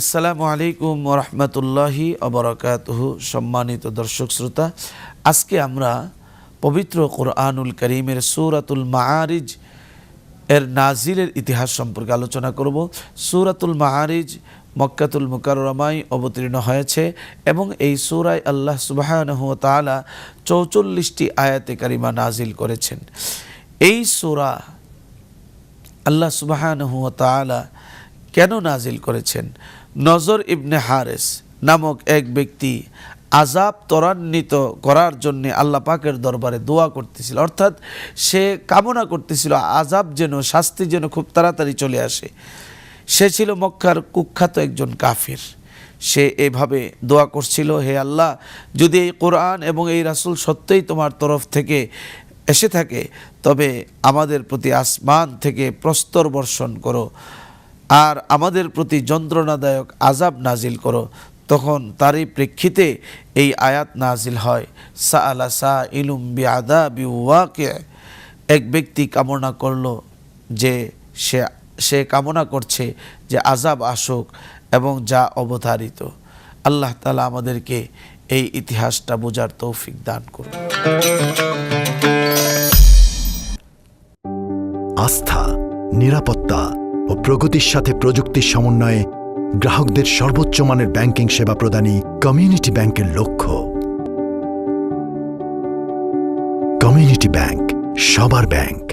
আসসালামু আলাইকুম ওয়া রাহমাতুল্লাহি ওয়া বারাকাতুহু। সম্মানিত দর্শক শ্রোতা, আজকে আমরা পবিত্র কোরআনুল কারীমের সূরাতুল মাআরিজ এর নাজিলের ইতিহাস সম্পর্কে আলোচনা করব। সূরাতুল মাআরিজ মক্কাতুল মুকাররমায় অবতীর্ণ হয়েছে এবং এই সূরায় আল্লাহ সুবহানাহু ওয়া তাআলা ৪৪টি আয়াতে কারিমা নাজিল করেছেন। এই সূরা আল্লাহ সুবহানাহু ওয়া তাআলা কেন নাজিল করেছেন? নজর ইবনে হারেস নামক এক ব্যক্তি আযাব ত্বরান্বিত করার জন্য আল্লাহ পাকের দরবারে দোয়া করতেছিল, অর্থাৎ সে কামনা করতেছিল আযাব যেন, শাস্তি যেন খুব তাড়াতাড়ি চলে আসে। সে ছিল মক্কার কুখ্যাত একজন কাফির। সে এভাবে দোয়া করছিল, হে আল্লাহ, যদি এই কোরআন এবং এই রাসূল সত্যই তোমার তরফ থেকে এসে থাকে তবে আমাদের প্রতি আসমান থেকে প্রস্তর বর্ষণ করো আর আমাদের প্রতি যন্ত্রণাদায়ক আযাব নাজিল করো। তখন তারই প্রেক্ষিতে এই আয়াত নাজিল হয়, সাআলা সাইলুম বিআযাবিন ওয়াকি'। এক ব্যক্তি কামনা করলো যে সে কামনা করছে যে আযাব আসুক এবং যা অবধারিত। আল্লাহ তাআলা আমাদেরকে এই ইতিহাসটা বোঝার তৌফিক দান করুন। আস্থা, নিরাপত্তা ও প্রগতির সাথে প্রযুক্তির সমন্বয়ে গ্রাহকদের সর্বোচ্চ মানের ব্যাংকিং সেবা প্রদানই কমিউনিটি ব্যাংকের লক্ষ্য। কমিউনিটি ব্যাংক, সবার ব্যাংক।